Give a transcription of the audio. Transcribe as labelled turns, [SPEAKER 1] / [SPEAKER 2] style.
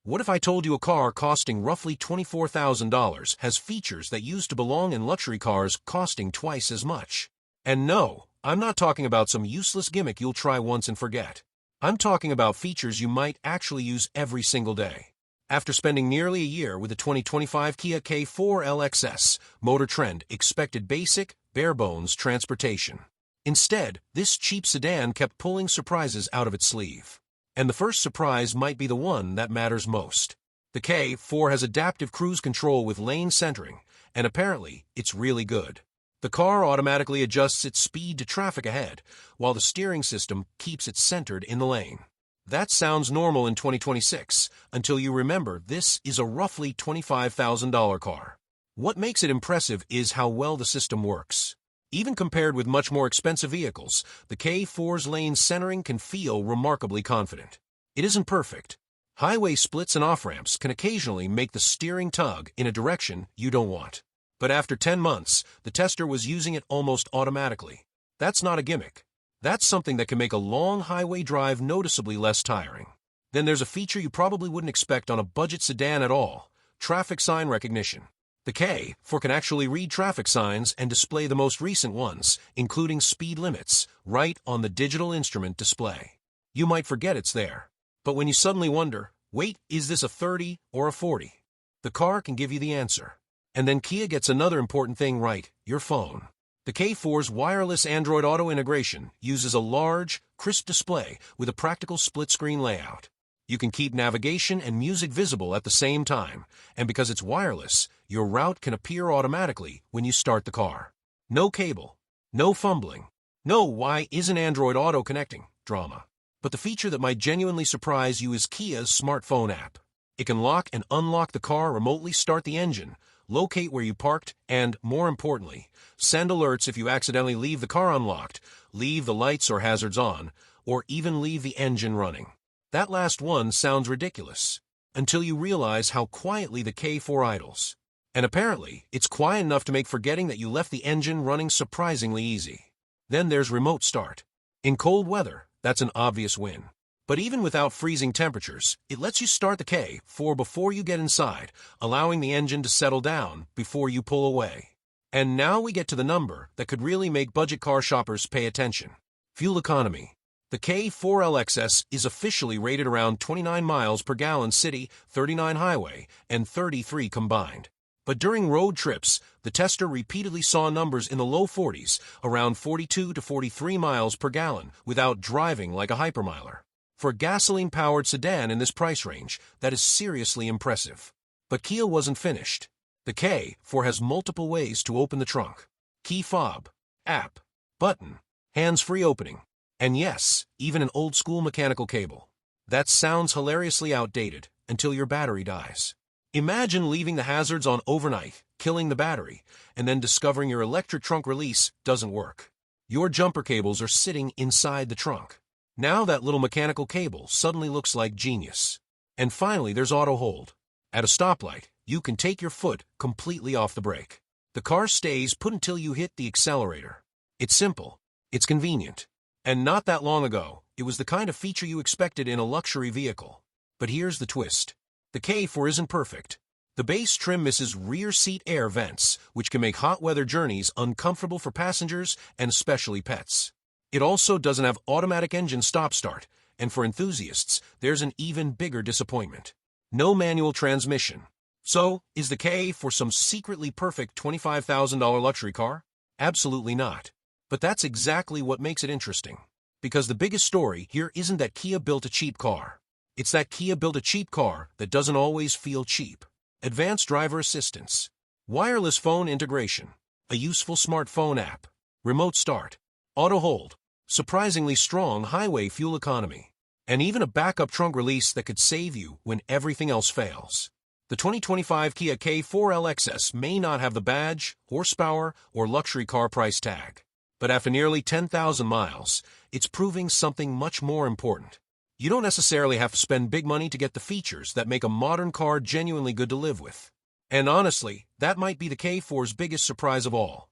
[SPEAKER 1] What if I told you a car costing roughly $24,000 has features that used to belong in luxury cars costing twice as much? And no, I'm not talking about some useless gimmick you'll try once and forget. I'm talking about features you might actually use every single day. After spending nearly a year with the 2025 Kia K4 LXS, Motor Trend expected basic, bare-bones transportation. Instead, this cheap sedan kept pulling surprises out of its sleeve. And the first surprise might be the one that matters most. The K4 has adaptive cruise control with lane centering, and apparently, it's really good. The car automatically adjusts its speed to traffic ahead, while the steering system keeps it centered in the lane. That sounds normal in 2026, until you remember this is a roughly $25,000 car. What makes it impressive is how well the system works. Even compared with much more expensive vehicles, the K4's lane centering can feel remarkably confident. It isn't perfect. Highway splits and off-ramps can occasionally make the steering tug in a direction you don't want. But after 10 months, the tester was using it almost automatically. That's not a gimmick. That's something that can make a long highway drive noticeably less tiring. Then there's a feature you probably wouldn't expect on a budget sedan at all: traffic sign recognition. The K4 can actually read traffic signs and display the most recent ones, including speed limits, right on the digital instrument display. You might forget it's there. But when you suddenly wonder, wait, is this a 30 or a 40? The car can give you the answer. And then Kia gets another important thing right: your phone. The K4's wireless Android Auto integration uses a large, crisp display with a practical split-screen layout. You can keep navigation and music visible at the same time, and because it's wireless, your route can appear automatically when you start the car. No cable, no fumbling, no "why isn't Android Auto connecting" drama. But the feature that might genuinely surprise you is Kia's smartphone app. It can lock and unlock the car, remotely start the engine, locate where you parked, and, more importantly, send alerts if you accidentally leave the car unlocked, leave the lights or hazards on, or even leave the engine running. That last one sounds ridiculous, until you realize how quietly the K4 idles. And apparently, it's quiet enough to make forgetting that you left the engine running surprisingly easy. Then there's remote start. In cold weather, that's an obvious win. But even without freezing temperatures, it lets you start the K4 before you get inside, allowing the engine to settle down before you pull away. And now we get to the number that could really make budget car shoppers pay attention: fuel economy. The K4 LXS is officially rated around 29 miles per gallon city, 39 highway, and 33 combined. But during road trips, the tester repeatedly saw numbers in the low 40s, around 42 to 43 miles per gallon, without driving like a hypermiler. For a gasoline-powered sedan in this price range, that is seriously impressive. But Kia wasn't finished. The K4 has multiple ways to open the trunk: key fob, app, button, hands-free opening, and yes, even an old-school mechanical cable. That sounds hilariously outdated until your battery dies. Imagine leaving the hazards on overnight, killing the battery, and then discovering your electric trunk release doesn't work. Your jumper cables are sitting inside the trunk. Now that little mechanical cable suddenly looks like genius. And finally, there's auto hold. At a stoplight, you can take your foot completely off the brake. The car stays put until you hit the accelerator. It's simple. It's convenient. And not that long ago, it was the kind of feature you expected in a luxury vehicle. But here's the twist. The K4 isn't perfect. The base trim misses rear seat air vents, which can make hot weather journeys uncomfortable for passengers and especially pets. It also doesn't have automatic engine stop-start, and for enthusiasts, there's an even bigger disappointment: no manual transmission. So, is the K4 some secretly perfect $25,000 luxury car? Absolutely not. But that's exactly what makes it interesting. Because the biggest story here isn't that Kia built a cheap car. It's that Kia built a cheap car that doesn't always feel cheap. Advanced driver assistance, wireless phone integration, a useful smartphone app, remote start, auto hold, surprisingly strong highway fuel economy, and even a backup trunk release that could save you when everything else fails. The 2025 Kia K4 LXS may not have the badge, horsepower, or luxury car price tag. But after nearly 10,000 miles, it's proving something much more important. You don't necessarily have to spend big money to get the features that make a modern car genuinely good to live with. And honestly, that might be the K4's biggest surprise of all.